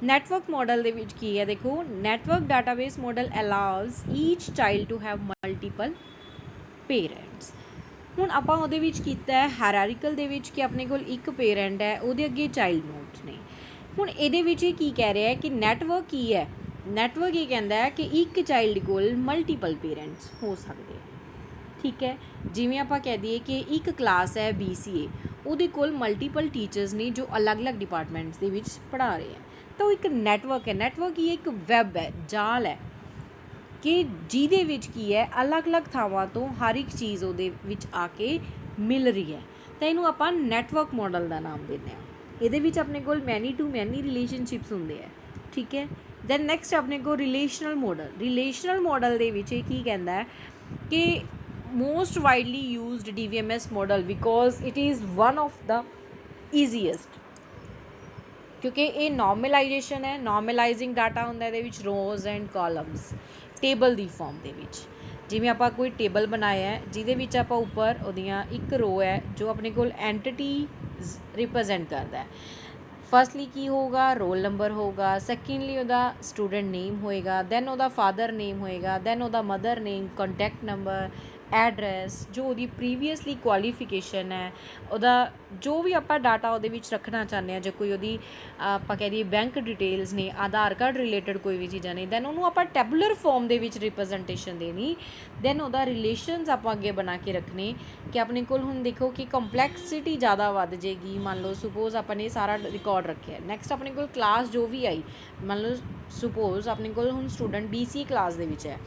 ਨੈਟਵਰਕ ਮਾਡਲ ਦੇ ਵਿੱਚ ਕੀ ਹੈ? ਦੇਖੋ, network database model allows each child to have multiple parents. ਹੁਣ ਆਪਾਂ ਉਹਦੇ ਵਿੱਚ ਕੀਤਾ ਹੈ ਹਾਇਰਾਰਕੀਕਲ ਦੇ ਵਿੱਚ ਕਿ ਆਪਣੇ ਕੋਲ ਇੱਕ ਪੇਰੈਂਟ ਹੈ, ਉਹਦੇ ਅੱਗੇ ਚਾਈਲਡ ਨੋਡਸ ਨੇ। ਹੁਣ ਇਹਦੇ ਵਿੱਚ ਇਹ ਕੀ ਕਹਿ ਰਿਹਾ ਹੈ ਕਿ ਨੈਟਵਰਕ ਕੀ ਹੈ? ਨੈਟਵਰਕ ਇਹ ਕਹਿੰਦਾ ਹੈ ਕਿ ਇੱਕ ਚਾਈਲਡ ਕੋਲ ਮਲਟੀਪਲ ਪੇਰੈਂਟਸ ਹੋ ਸਕਦੇ ਆ, ਠੀਕ ਹੈ। ਜਿਵੇਂ ਆਪਾਂ ਕਹਿ ਦਈਏ ਕਿ ਇੱਕ ਕਲਾਸ ਹੈ BCA, ਉਹਦੇ ਕੋਲ ਮਲਟੀਪਲ ਟੀਚਰਸ ਨੇ ਜੋ ਅਲੱਗ-ਅਲੱਗ ਡਿਪਾਰਟਮੈਂਟਸ ਦੇ ਵਿੱਚ ਪੜ੍ਹਾ ਰਹੇ ਆ, ਤਾਂ ਉਹ ਇੱਕ ਨੈਟਵਰਕ ਹੈ। ਨੈਟਵਰਕ ਇਹ ਇੱਕ ਵੈਬ ਹੈ, ਜਾਲ ਹੈ ਕਿ ਜਿਹਦੇ ਵਿੱਚ ਕੀ ਹੈ ਅਲੱਗ-ਅਲੱਗ ਥਾਵਾਂ ਤੋਂ ਹਰ ਇੱਕ ਚੀਜ਼ ਉਹਦੇ ਵਿੱਚ ਆ ਕੇ ਮਿਲ ਰਹੀ ਹੈ, ਤਾਂ ਇਹਨੂੰ ਆਪਾਂ ਨੈਟਵਰਕ ਮਾਡਲ ਦਾ ਨਾਮ ਦਿੰਦੇ ਹਾਂ। ਇਹਦੇ ਵਿੱਚ ਆਪਣੇ ਕੋਲ ਮੈਨੀ ਟੂ ਮੈਨੀ ਰਿਲੇਸ਼ਨਸ਼ਿਪਸ ਹੁੰਦੇ ਹੈ, ਠੀਕ ਹੈ। ਦੈਨ ਨੈਕਸਟ ਆਪਣੇ ਕੋਲ ਰਿਲੇਸ਼ਨਲ ਮਾਡਲ। ਰਿਲੇਸ਼ਨਲ ਮਾਡਲ ਦੇ ਵਿੱਚ ਇਹ ਕੀ ਕਹਿੰਦਾ ਹੈ ਕਿ most widely used DVMS model because it is one of the easiest, ਕਿਉਂਕਿ ਇਹ ਨੋਰਮਲਾਈਜੇਸ਼ਨ ਹੈ। ਨੋਰਮਲਾਈਜ਼ਿੰਗ ਡਾਟਾ ਹੁੰਦਾ ਇਹਦੇ ਵਿੱਚ, ਰੋਜ਼ and columns, table the form ਦੇ ਵਿੱਚ। ਜਿਵੇਂ ਆਪਾਂ ਕੋਈ ਟੇਬਲ ਬਣਾਇਆ ਹੈ ਜਿਹਦੇ ਵਿੱਚ ਆਪਾਂ ਉੱਪਰ ਉਹਦੀਆਂ ਇੱਕ ਰੋ ਹੈ ਜੋ ਆਪਣੇ ਕੋਲ ਐਂਟੀਟੀਜ਼ ਰਿਪਰੈਜ਼ੈਂਟ ਕਰਦਾ ਹੈ। ਫਸਟਲੀ ਕੀ ਹੋਊਗਾ? ਰੋਲ ਨੰਬਰ ਹੋਊਗਾ। ਸੈਕਿੰਡਲੀ ਉਹਦਾ ਸਟੂਡੈਂਟ ਨੇਮ ਹੋਏਗਾ, ਦੈਨ ਉਹਦਾ ਫਾਦਰ ਨੇਮ ਹੋਏਗਾ, ਦੈਨ ਉਹਦਾ ਮਦਰ ਨੇਮ, ਕੰਟੈਕਟ ਨੰਬਰ, ਐਡਰੈਸ, ਜੋ ਉਹਦੀ ਪ੍ਰੀਵੀਅਸਲੀ ਕੁਆਲੀਫਿਕੇਸ਼ਨ ਹੈ, ਉਹਦਾ ਜੋ ਵੀ ਆਪਾਂ ਡਾਟਾ ਉਹਦੇ ਵਿੱਚ ਰੱਖਣਾ ਚਾਹੁੰਦੇ ਹਾਂ, ਜੇ ਕੋਈ ਉਹਦੀ ਆਪਾਂ ਕਹਿ ਦਈਏ ਬੈਂਕ ਡਿਟੇਲਸ ਨੇ, ਆਧਾਰ ਕਾਰਡ ਰਿਲੇਟਡ ਕੋਈ ਵੀ ਚੀਜ਼ਾਂ ਨੇ, ਦੈਨ ਉਹਨੂੰ ਆਪਾਂ ਟੈਬੂਲਰ ਫੋਰਮ ਦੇ ਵਿੱਚ ਰਿਪਰੈਜ਼ੈਂਟੇਸ਼ਨ ਦੇਣੀ। ਦੈਨ ਉਹਦਾ ਰਿਲੇਸ਼ਨਸ ਆਪਾਂ ਅੱਗੇ ਬਣਾ ਕੇ ਰੱਖਣੇ ਕਿ ਆਪਣੇ ਕੋਲ ਹੁਣ ਦੇਖੋ ਕਿ ਕੰਪਲੈਕਸਿਟੀ ਜ਼ਿਆਦਾ ਵੱਧ ਜਾਏਗੀ। ਮੰਨ ਲਓ ਸੁਪੋਜ਼ ਆਪਾਂ ਨੇ ਸਾਰਾ ਰਿਕਾਰਡ ਰੱਖਿਆ। ਨੈਕਸਟ ਆਪਣੇ ਕੋਲ ਕਲਾਸ ਜੋ ਵੀ ਆਈ, ਮੰਨ ਲਓ ਸੁਪੋਜ਼ ਆਪਣੇ ਕੋਲ ਹੁਣ ਸਟੂਡੈਂਟ BCA ਕਲਾਸ ਦੇ ਵਿੱਚ ਹੈ,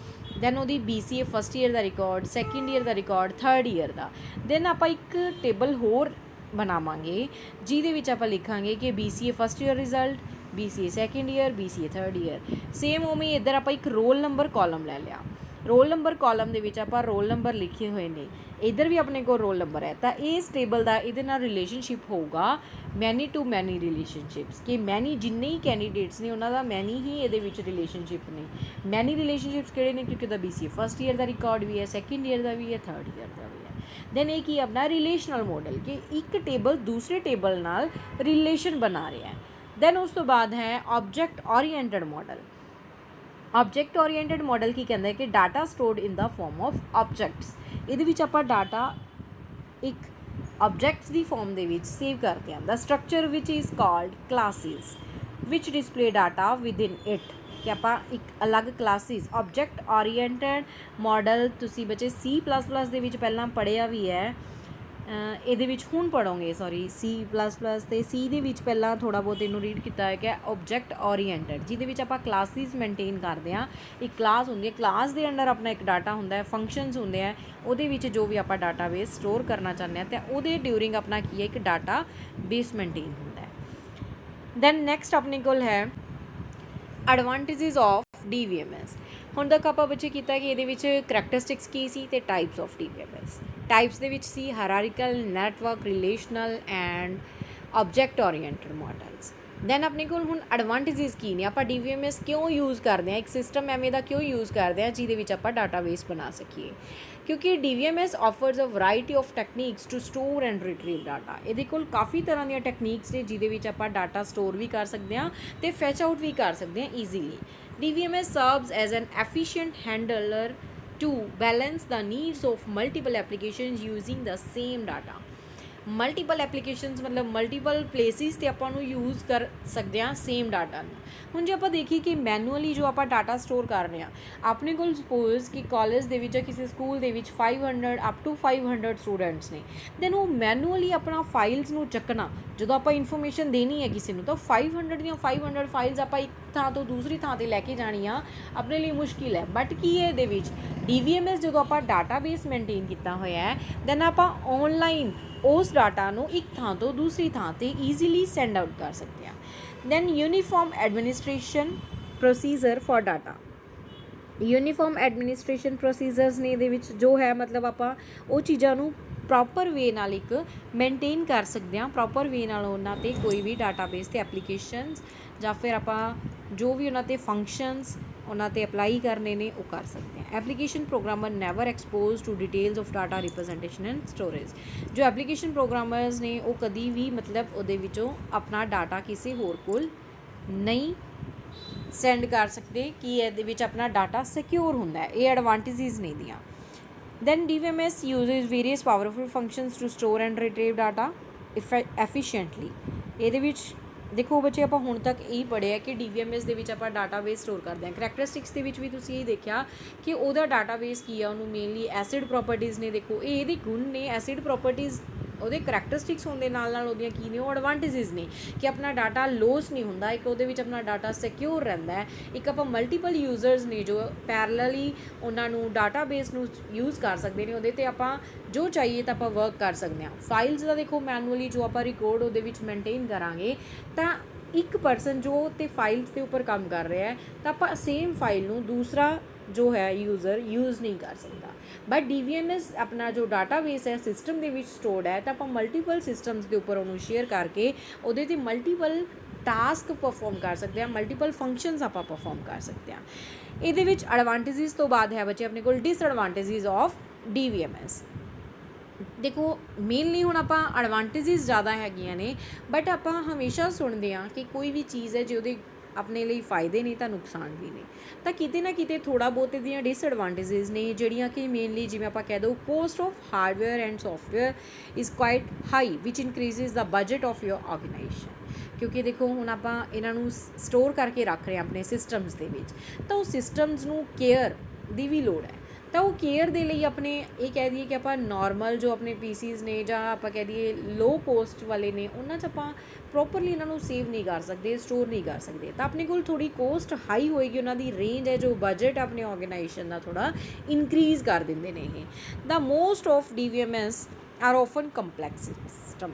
ਦੈਨ ਉਹਦੀ BCA ਫਸਟ ਈਅਰ ਦਾ ਰਿਕਾਰਡ, ਸੈਕਿੰਡ ਈਅਰ ਦਾ ਰਿਕਾਰਡ, ਥਰਡ ਈਅਰ ਦਾ। ਦੈਨ ਆਪਾਂ ਇੱਕ ਟੇਬਲ ਹੋਰ ਬਣਾਵਾਂਗੇ ਜਿਹਦੇ ਵਿੱਚ ਆਪਾਂ ਲਿਖਾਂਗੇ ਕਿ BCA first year result, BCA second year, BCA third year. Same ਉਵੇਂ ਇੱਧਰ ਆਪਾਂ ਇੱਕ ਰੋਲ ਨੰਬਰ ਕਾਲਮ ਲੈ ਲਿਆ। ਰੋਲ ਨੰਬਰ ਕਾਲਮ ਦੇ ਵਿੱਚ ਆਪਾਂ ਰੋਲ ਨੰਬਰ ਲਿਖੇ ਹੋਏ ਨੇ, ਇੱਧਰ ਵੀ ਆਪਣੇ ਕੋਲ ਰੋਲ ਨੰਬਰ ਹੈ, ਤਾਂ ਇਸ ਟੇਬਲ ਦਾ ਇਹਦੇ ਨਾਲ ਰਿਲੇਸ਼ਨਸ਼ਿਪ ਹੋਊਗਾ ਮੈਨੀ ਟੂ ਮੈਨੀ ਰਿਲੇਸ਼ਨਸ਼ਿਪਸ, ਕਿ ਮੈਨੀ ਜਿੰਨੇ ਹੀ ਕੈਂਡੀਡੇਟਸ ਨੇ ਉਹਨਾਂ ਦਾ ਮੈਨੀ ਹੀ ਇਹਦੇ ਵਿੱਚ ਰਿਲੇਸ਼ਨਸ਼ਿਪ ਨੇ। ਮੈਨੀ ਰਿਲੇਸ਼ਨਸ਼ਿਪਸ ਕਿਹੜੇ ਨੇ? ਕਿਉਂਕਿ ਉਹਦਾ BCA ਫਸਟ ਈਅਰ ਦਾ ਰਿਕਾਰਡ ਵੀ ਹੈ, ਸੈਕਿੰਡ ਈਅਰ ਦਾ ਵੀ ਹੈ, ਥਰਡ ਈਅਰ ਦਾ ਵੀ ਹੈ। ਦੈਨ ਇਹ ਕੀ ਆਪਣਾ ਰਿਲੇਸ਼ਨਲ ਮਾਡਲ, ਕਿ ਇੱਕ ਟੇਬਲ ਦੂਸਰੇ ਟੇਬਲ ਨਾਲ ਰਿਲੇਸ਼ਨ ਬਣਾ ਰਿਹਾ ਹੈ। ਦੈਨ ਉਸ ਤੋਂ ਬਾਅਦ ਹੈ object oriented model. Object oriented model ਕੀ ਕਹਿੰਦਾ ਹੈ ਕਿ data stored in the form of objects. ਇਹਦੇ ਵਿੱਚ ਆਪਾਂ ਡਾਟਾ ਇੱਕ ਆਬਜੈਕਟਸ ਦੀ ਫਾਰਮ ਦੇ ਵਿੱਚ ਸੇਵ ਕਰਦੇ ਹਾਂ। The structure which is called classes which display data within it, ਕਿ ਆਪਾਂ ਇੱਕ ਅਲੱਗ ਕਲਾਸਿਸ। ਆਬਜੈਕਟ ਓਰੀਐਂਟਡ ਮਾਡਲ ਤੁਸੀਂ ਬੱਚੇ C++ ਦੇ ਵਿੱਚ ਪਹਿਲਾਂ ਪੜ੍ਹਿਆ ਵੀ ਹੈ, ਇਹਦੇ ਵਿੱਚ ਹੁਣ ਪੜ੍ਹੋਗੇ C++ ਅਤੇ C ਦੇ ਵਿੱਚ ਪਹਿਲਾਂ ਥੋੜ੍ਹਾ ਬਹੁਤ ਇਹਨੂੰ ਰੀਡ ਕੀਤਾ ਹੈ ਕਿ ਆਬਜੈਕਟ ਓਰੀਐਂਟਡ, ਜਿਹਦੇ ਵਿੱਚ ਆਪਾਂ ਕਲਾਸਿਸ ਮੇਨਟੇਨ ਕਰਦੇ ਹਾਂ। ਇੱਕ ਕਲਾਸ ਹੁੰਦੀ ਹੈ, ਕਲਾਸ ਦੇ ਅੰਡਰ ਆਪਣਾ ਇੱਕ ਡਾਟਾ ਹੁੰਦਾ ਹੈ, ਫੰਕਸ਼ਨਸ ਹੁੰਦੇ ਹੈ, ਉਹਦੇ ਵਿੱਚ ਜੋ ਵੀ ਆਪਾਂ ਡਾਟਾਬੇਸ ਸਟੋਰ ਕਰਨਾ ਚਾਹੁੰਦੇ ਹਾਂ ਤਾਂ ਉਹਦੇ ਡਿਊਰਿੰਗ ਆਪਣਾ ਕੀ ਹੈ ਇੱਕ ਡਾਟਾ ਬੇਸ ਮੇਨਟੇਨ ਹੁੰਦਾ ਹੈ। ਦੈਨ ਨੈਕਸਟ ਆਪਣੇ ਕੋਲ ਹੈ ਐਡਵਾਂਟੇजेस ਆਫ DVMS। ਹੁਣ ਤੱਕ ਆਪਾਂ ਬੱਚੇ ਕੀਤਾ ਕਿ ਇਹਦੇ ਵਿੱਚ ਕਰੈਕਟਰਿਸਟਿਕਸ ਕੀ ਸੀ ਅਤੇ ਟਾਈਪਸ ਆਫ DVMS। ਟਾਈਪਸ ਦੇ ਵਿੱਚ ਸੀ hierarchical, network, relational and object oriented models. Then ਆਪਣੇ ਕੋਲ ਹੁਣ ਐਡਵਾਂਟੇजेस ਕੀ ਨੇ, ਆਪਾਂ DVMS ਕਿਉਂ ਯੂਜ਼ ਕਰਦੇ ਹਾਂ, ਇੱਕ ਸਿਸਟਮ ਐਵੇਂ ਦਾ ਕਿਉਂ ਯੂਜ਼ ਕਰਦੇ ਹਾਂ ਜਿਹਦੇ ਵਿੱਚ ਆਪਾਂ ਡਾਟਾਬੇਸ ਬਣਾ ਸਕੀਏ। ਕਿਉਂਕਿ DVMS offers a variety of techniques to store and retrieve data. ਇਹਦੇ ਕੋਲ ਕਾਫੀ ਤਰ੍ਹਾਂ ਦੀਆਂ ਟੈਕਨੀਕਸ ਨੇ ਜਿਹਦੇ ਵਿੱਚ ਆਪਾਂ ਡਾਟਾ ਸਟੋਰ ਵੀ ਕਰ ਸਕਦੇ ਹਾਂ ਅਤੇ ਫੈਚ ਆਊਟ ਵੀ ਕਰ ਸਕਦੇ ਹਾਂ easily. DVMS serves as an efficient handler to balance the needs of multiple applications using the same data। Multiple applications ਮਤਲਬ ਮਲਟੀਪਲ ਪਲੇਸਿਸ 'ਤੇ ਆਪਾਂ ਨੂੰ ਯੂਜ਼ ਕਰ ਸਕਦੇ ਹਾਂ ਸੇਮ ਡਾਟਾ ਨੂੰ। ਹੁਣ ਜੇ ਆਪਾਂ ਦੇਖੀਏ ਕਿ ਮੈਨੂਅਲੀ ਜੋ ਆਪਾਂ ਡਾਟਾ ਸਟੋਰ ਕਰ ਰਹੇ ਹਾਂ, ਆਪਣੇ ਕੋਲ ਸਪੋਜ਼ ਕਿ ਕਾਲਜ ਦੇ ਵਿੱਚ ਜਾਂ ਕਿਸੇ ਸਕੂਲ ਦੇ ਵਿੱਚ 500 ਅਪ ਟੂ 500 ਸਟੂਡੈਂਟਸ ਨੇ, ਦੈਨ ਉਹ ਮੈਨੂਅਲੀ ਆਪਣਾ ਫਾਈਲਸ ਨੂੰ ਚੱਕਣਾ, ਜਦੋਂ ਆਪਾਂ ਇਨਫੋਰਮੇਸ਼ਨ ਦੇਣੀ ਹੈ ਕਿਸੇ ਨੂੰ ਤਾਂ 500 ਦੀਆਂ 500 ਫਾਈਲਸ ਆਪਾਂ ਇੱਕ ਥਾਂ ਤੋਂ ਦੂਸਰੀ ਥਾਂ 'ਤੇ ਲੈ ਕੇ ਜਾਣੀਆਂ ਆਪਣੇ ਲਈ ਮੁਸ਼ਕਿਲ ਹੈ। ਬਟ ਕੀ ਹੈ ਇਹਦੇ ਵਿੱਚ DVMS ਜਦੋਂ ਆਪਾਂ ਡਾਟਾਬੇਸ ਮੇਨਟੇਨ ਕੀਤਾ ਹੋਇਆ ਹੈ, ਦੈਨ ਆਪਾਂ ਔਨਲਾਈਨ ਉਸ ਡਾਟਾ ਨੂੰ ਇੱਕ ਥਾਂ ਤੋਂ ਦੂਸਰੀ ਥਾਂ 'ਤੇ ਈਜ਼ੀਲੀ ਸੈਂਡ ਆਊਟ ਕਰ ਸਕਦੇ ਹਾਂ। Then uniform administration procedure for data. Uniform administration procedures ਨੇ ਇਹਦੇ ਵਿੱਚ ਜੋ ਹੈ ਮਤਲਬ ਆਪਾਂ ਉਹ ਚੀਜ਼ਾਂ ਨੂੰ ਪ੍ਰੋਪਰ ਵੇ ਨਾਲ ਇੱਕ ਮੇਨਟੇਨ ਕਰ ਸਕਦੇ ਹਾਂ, ਪ੍ਰੋਪਰ ਵੇ ਨਾਲ ਉਹਨਾਂ 'ਤੇ ਕੋਈ ਵੀ ਡਾਟਾਬੇਸ 'ਤੇ ਐਪਲੀਕੇਸ਼ਨਸ ਜਾਂ ਫਿਰ ਆਪਾਂ ਜੋ ਵੀ ਉਹਨਾਂ 'ਤੇ ਫੰਕਸ਼ਨਸ ਉਹਨਾਂ 'ਤੇ ਅਪਲਾਈ ਕਰਨੇ ਨੇ ਉਹ ਕਰ ਸਕਦੇ ਹਾਂ। Application programmer never expose to details of data representation and storage. ਜੋ ਐਪਲੀਕੇਸ਼ਨ ਪ੍ਰੋਗਰਾਮਰਸ ਨੇ ਉਹ ਕਦੀ ਵੀ ਮਤਲਬ ਉਹਦੇ ਵਿੱਚੋਂ ਆਪਣਾ ਡਾਟਾ ਕਿਸੇ ਹੋਰ ਕੋਲ ਨਹੀਂ ਸੈਂਡ ਕਰ ਸਕਦੇ ਕਿ ਇਹਦੇ ਵਿੱਚ ਆਪਣਾ ਡਾਟਾ ਸਿਕਿਉਰ ਹੁੰਦਾ ਹੈ। ਇਹ ਐਡਵਾਂਟੇजेस ਨੇ ਦੀਆਂ। Then DVMS uses various powerful functions to store and retrieve data efficiently। ਇਹਦੇ ਵਿੱਚ ਦੇਖੋ ਬੱਚੇ ਆਪਾਂ ਹੁਣ ਤੱਕ ਇਹੀ ਪੜ੍ਹਿਆ ਕਿ DVMS ਦੇ ਵਿੱਚ ਆਪਾਂ ਡਾਟਾਬੇਸ ਸਟੋਰ ਕਰਦੇ ਹਾਂ। ਕਰੈਕਟਰਿਸਟਿਕਸ ਦੇ ਵਿੱਚ ਵੀ ਤੁਸੀਂ ਇਹ ਦੇਖਿਆ ਕਿ ਉਹਦਾ ਡਾਟਾਬੇਸ ਕੀ ਆ, ਉਹਨੂੰ ਮੇਨਲੀ ਐਸਿਡ ਪ੍ਰੋਪਰਟੀਜ਼ ਨੇ। ਦੇਖੋ ਇਹ ਇਹਦੇ ਗੁਣ ਨੇ, ਐਸਿਡ ਪ੍ਰੋਪਰਟੀਜ਼ ਉਹਦੇ ਕਰੈਕਟਰਿਸਟਿਕਸ ਹੋਣ ਦੇ ਨਾਲ ਨਾਲ ਉਹਦੀਆਂ ਕੀ ਨੇ, ਉਹ ਐਡਵਾਂਟੇजेस ਨੇ ਕਿ ਆਪਣਾ ਡਾਟਾ ਲੋਸ ਨਹੀਂ ਹੁੰਦਾ, ਇੱਕ ਉਹਦੇ ਵਿੱਚ ਆਪਣਾ ਡਾਟਾ ਸਿਕਿਉਰ ਰਹਿੰਦਾ ਹੈ। ਇੱਕ ਆਪਾਂ ਮਲਟੀਪਲ ਯੂਜ਼ਰਸ ਨੇ ਜੋ ਪੈਰਲਲੀ ਉਹਨਾਂ ਨੂੰ ਡਾਟਾਬੇਸ ਨੂੰ ਯੂਜ਼ ਕਰ ਸਕਦੇ ਨੇ, ਉਹਦੇ 'ਤੇ ਆਪਾਂ ਜੋ ਚਾਹੀਏ ਤਾਂ ਆਪਾਂ ਵਰਕ ਕਰ ਸਕਦੇ ਹਾਂ। ਫਾਈਲਸ ਦਾ ਦੇਖੋ ਮੈਨੂਅਲੀ ਜੋ ਆਪਾਂ ਰਿਕਾਰਡ ਉਹਦੇ ਵਿੱਚ ਮੇਨਟੇਨ ਕਰਾਂਗੇ ਤਾਂ ਇੱਕ ਪਰਸਨ ਜੋ ਤੇ ਫਾਈਲਸ ਦੇ ਉੱਪਰ ਕੰਮ ਕਰ ਰਿਹਾ ਹੈ ਤਾਂ ਆਪਾਂ ਸੇਮ ਫਾਈਲ ਨੂੰ ਦੂਸਰਾ ਜੋ ਹੈ ਯੂਜ਼ਰ ਯੂਜ਼ ਨਹੀਂ ਕਰ ਸਕਦਾ। ਬਟ DVMS ਆਪਣਾ ਜੋ ਡਾਟਾਬੇਸ ਹੈ ਸਿਸਟਮ ਦੇ ਵਿੱਚ ਸਟੋਰਡ ਹੈ ਤਾਂ ਆਪਾਂ ਮਲਟੀਪਲ ਸਿਸਟਮਸ ਦੇ ਉੱਪਰ ਉਹਨੂੰ ਸ਼ੇਅਰ ਕਰਕੇ ਉਹਦੇ 'ਤੇ ਮਲਟੀਪਲ ਟਾਸਕ ਪਰਫੋਰਮ ਕਰ ਸਕਦੇ ਹਾਂ, ਮਲਟੀਪਲ ਫੰਕਸ਼ਨਸ ਆਪਾਂ ਪਰਫੋਰਮ ਕਰ ਸਕਦੇ ਹਾਂ। ਇਹਦੇ ਵਿੱਚ ਐਡਵਾਂਟੇजेस ਤੋਂ ਬਾਅਦ ਹੈ ਬੱਚੇ ਆਪਣੇ ਕੋਲ ਡਿਸਐਡਵਾਂਟੇजेस ਆਫ DVMS। ਦੇਖੋ ਮੇਨਲੀ ਹੁਣ ਆਪਾਂ ਐਡਵਾਂਟੇजेस ਜ਼ਿਆਦਾ ਹੈਗੀਆਂ ਨੇ, ਬਟ ਆਪਾਂ ਹਮੇਸ਼ਾ ਸੁਣਦੇ ਹਾਂ ਕਿ ਕੋਈ ਵੀ ਚੀਜ਼ ਹੈ ਜੇ ਉਹਦੇ ਆਪਣੇ ਲਈ ਫਾਇਦੇ ਨੇ ਤਾਂ ਨੁਕਸਾਨ ਵੀ ਨੇ, ਤਾਂ ਕਿਤੇ ਨਾ ਕਿਤੇ ਥੋੜ੍ਹਾ ਬਹੁਤ ਇਹਦੀਆਂ ਡਿਸਐਡਵਾਂਟੇजेस ਨੇ ਜਿਹੜੀਆਂ ਕਿ ਮੇਨਲੀ ਜਿਵੇਂ ਆਪਾਂ ਕਹਿ ਦਿਓ cost of hardware and software is quite high which increases the budget of your organization. ਕਿਉਂਕਿ ਦੇਖੋ ਹੁਣ ਆਪਾਂ ਇਹਨਾਂ ਨੂੰ ਸਟੋਰ ਕਰਕੇ ਰੱਖ ਰਹੇ ਹਾਂ ਆਪਣੇ ਸਿਸਟਮਸ ਦੇ ਵਿੱਚ, ਤਾਂ ਉਹ ਸਿਸਟਮਸ ਨੂੰ ਕੇਅਰ ਦੀ ਵੀ ਲੋੜ ਹੈ। ਤਾਂ ਉਹ ਕੇਅਰ ਦੇ ਲਈ ਆਪਣੇ ਇਹ ਕਹਿ ਦਈਏ ਕਿ ਆਪਾਂ ਨੋਰਮਲ ਜੋ ਆਪਣੇ PCs ਨੇ ਜਾਂ ਆਪਾਂ ਕਹਿ ਦਈਏ ਲੋ ਕੋਸਟ ਵਾਲੇ ਨੇ ਉਹਨਾਂ 'ਚ ਆਪਾਂ ਪ੍ਰੋਪਰਲੀ ਇਹਨਾਂ ਨੂੰ ਸੇਵ ਨਹੀਂ ਕਰ ਸਕਦੇ, ਸਟੋਰ ਨਹੀਂ ਕਰ ਸਕਦੇ। ਤਾਂ ਆਪਣੇ ਕੋਲ ਥੋੜ੍ਹੀ ਕੋਸਟ ਹਾਈ ਹੋਏਗੀ, ਉਹਨਾਂ ਦੀ ਰੇਂਜ ਹੈ ਜੋ ਬਜਟ ਆਪਣੇ ਆਰਗੇਨਾਈਜੇਸ਼ਨ ਦਾ ਥੋੜ੍ਹਾ ਇਨਕਰੀਜ਼ ਕਰ ਦਿੰਦੇ ਨੇ ਇਹ। The most of DVMS are often complex system.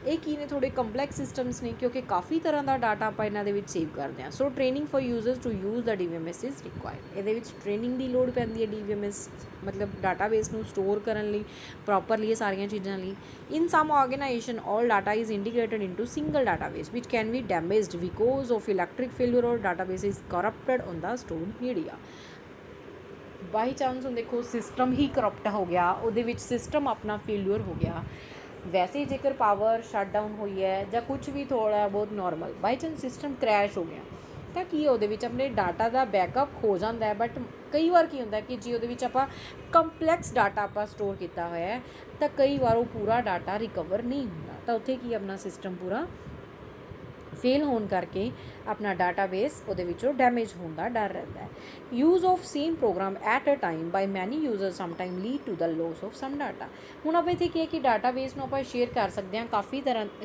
ਇਹ ਕੀ ਨੇ, ਥੋੜ੍ਹੇ ਕੰਪਲੈਕਸ ਸਿਸਟਮਸ ਨੇ ਕਿਉਂਕਿ ਕਾਫੀ ਤਰ੍ਹਾਂ ਦਾ ਡਾਟਾ ਆਪਾਂ ਇਹਨਾਂ ਦੇ ਵਿੱਚ ਸੇਵ ਕਰਦੇ ਹਾਂ। So training for users to use the DVMS is required. ਇਹਦੇ ਵਿੱਚ ਟ੍ਰੇਨਿੰਗ ਦੀ ਲੋੜ ਪੈਂਦੀ ਹੈ DVMS ਮਤਲਬ ਡਾਟਾਬੇਸ ਨੂੰ ਸਟੋਰ ਕਰਨ ਲਈ ਪ੍ਰੋਪਰਲੀ, ਇਹ ਸਾਰੀਆਂ ਚੀਜ਼ਾਂ ਲਈ। In some organization all data is integrated into single database which can be damaged because of electric failure or database is corrupted on the stored media. By chance ਹੁਣ ਦੇਖੋ system ਹੀ corrupt ਹੋ ਗਿਆ, ਉਹਦੇ ਵਿੱਚ ਸਿਸਟਮ ਆਪਣਾ failure ਹੋ ਗਿਆ। ਵੈਸੇ ਜੇਕਰ ਪਾਵਰ ਸ਼ਟ ਡਾਊਨ ਹੋਈ ਹੈ ਜਾਂ ਕੁਝ ਵੀ ਥੋੜ੍ਹਾ ਬਹੁਤ normal by chance system crash ਹੋ ਗਿਆ ਤਾਂ ਕੀ ਉਹਦੇ ਵਿੱਚ ਆਪਣੇ ਡਾਟਾ ਦਾ ਬੈਕਅਪ ਹੋ ਜਾਂਦਾ ਹੈ। ਬਟ ਕਈ ਵਾਰ ਕੀ ਹੁੰਦਾ ਕਿ ਜੇ ਉਹਦੇ ਵਿੱਚ ਆਪਾਂ ਕੰਪਲੈਕਸ ਡਾਟਾ ਆਪਾਂ ਸਟੋਰ ਕੀਤਾ ਹੋਇਆ ਹੈ ਤਾਂ ਕਈ ਵਾਰ ਉਹ ਪੂਰਾ ਡਾਟਾ ਰਿਕਵਰ ਨਹੀਂ ਹੁੰਦਾ, ਤਾਂ ਉੱਥੇ ਕੀ ਆਪਣਾ ਸਿਸਟਮ ਪੂਰਾ ਫੇਲ ਹੋਣ ਕਰਕੇ ਆਪਣਾ ਡਾਟਾਬੇਸ ਉਹਦੇ ਵਿੱਚੋਂ ਡੈਮੇਜ ਹੋਣ ਦਾ ਡਰ ਰਹਿੰਦਾ ਹੈ। Use of same program at a time by many user sometime lead to the loss of some data. ਹੁਣ ਆਪਾਂ ਇੱਥੇ ਕੀ ਹੈ ਕਿ ਡਾਟਾਬੇਸ ਨੂੰ ਆਪਾਂ ਸ਼ੇਅਰ ਕਰ ਸਕਦੇ ਹਾਂ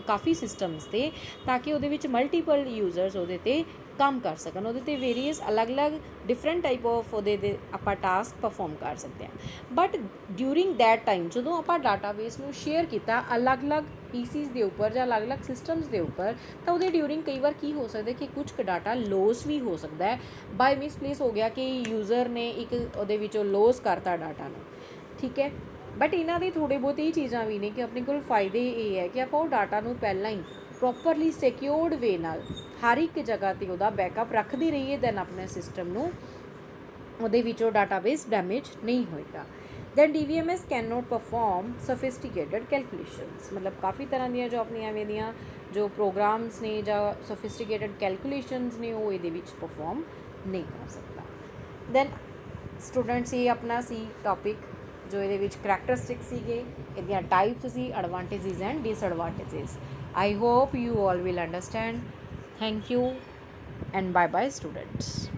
ਕਾਫੀ ਸਿਸਟਮਸ 'ਤੇ, ਤਾਂ ਕਿ ਉਹਦੇ ਵਿੱਚ ਮਲਟੀਪਲ ਯੂਜ਼ਰਸ ਉਹਦੇ 'ਤੇ ਕੰਮ ਕਰ ਸਕਣ, ਉਹਦੇ 'ਤੇ ਵੇਰੀਅਸ ਅਲੱਗ-ਅਲੱਗ ਡਿਫਰੈਂਟ ਟਾਈਪ ਆਫ ਉਹਦੇ ਦੇ ਆਪਾਂ ਟਾਸਕ ਪਰਫੋਰਮ ਕਰ ਸਕਦੇ ਹਾਂ। ਬਟ ਡਿਊਰਿੰਗ ਦੈਟ ਟਾਈਮ ਜਦੋਂ ਆਪਾਂ ਡਾਟਾਬੇਸ ਨੂੰ ਸ਼ੇਅਰ ਕੀਤਾ ਅਲੱਗ-ਅਲੱਗ ਪੀਸੀਸ ਦੇ ਉੱਪਰ ਜਾਂ ਅਲੱਗ-ਅਲੱਗ ਸਿਸਟਮਸ ਦੇ ਉੱਪਰ, ਤਾਂ ਉਹਦੇ ਡਿਊਰਿੰਗ ਕਈ ਵਾਰ ਕੀ ਹੋ ਸਕਦਾ ਕਿ ਕੁਝ ਕੁ ਡਾਟਾ ਲੋਸ ਵੀ ਹੋ ਸਕਦਾ ਹੈ, ਬਾਈ ਮਿਸਪਲੇਸ ਹੋ ਗਿਆ ਕਿ ਯੂਜ਼ਰ ਨੇ ਇੱਕ ਉਹਦੇ ਵਿੱਚੋਂ ਲੋਸ ਕਰਤਾ ਡਾਟਾ ਨੂੰ, ਠੀਕ ਹੈ। ਬਟ ਇਹਨਾਂ ਦੇ ਥੋੜ੍ਹੇ ਬਹੁਤ ਇਹ ਚੀਜ਼ਾਂ ਵੀ ਨੇ ਕਿ ਆਪਣੇ ਕੋਲ ਫਾਇਦੇ ਇਹ ਹੈ ਕਿ ਆਪਾਂ ਉਹ ਡਾਟਾ ਨੂੰ ਪਹਿਲਾਂ ਹੀ ਪ੍ਰੋਪਰਲੀ ਸਿਕਿਉਰਡ ਵੇ ਨਾਲ ਹਰ ਇੱਕ ਜਗ੍ਹਾ 'ਤੇ ਉਹਦਾ ਬੈਕਅਪ ਰੱਖਦੇ ਰਹੀਏ, ਦੈਨ ਆਪਣੇ ਸਿਸਟਮ ਨੂੰ ਉਹਦੇ ਵਿੱਚੋਂ ਡਾਟਾਬੇਸ ਡੈਮੇਜ ਨਹੀਂ ਹੋਏਗਾ। Then DVMS can not perform sophisticated calculations, ਮਤਲਬ ਕਾਫੀ ਤਰ੍ਹਾਂ ਦੀਆਂ ਜੋ ਆਪਣੀਆਂ ਐਵੇਂ ਦੀਆਂ ਜੋ ਪ੍ਰੋਗਰਾਮਸ ਨੇ ਜਾਂ ਸੋਫਿਸਟੀਕੇਟਡ ਕੈਲਕੂਲੇਸ਼ਨਸ ਨੇ ਉਹ ਇਹਦੇ ਵਿੱਚ ਪਰਫੋਰਮ ਨਹੀਂ ਕਰ ਸਕਦਾ। ਦੈਨ ਸਟੂਡੈਂਟਸ ਇਹ ਆਪਣਾ ਸੀ ਟੋਪਿਕ ਜੋ ਇਹਦੇ ਵਿੱਚ ਕਰੈਕਟਰਿਸਟਿਕ ਸੀਗੇ, ਇਹਦੀਆਂ types C, advantages and disadvantages. I hope you all will understand. Thank you and bye bye students.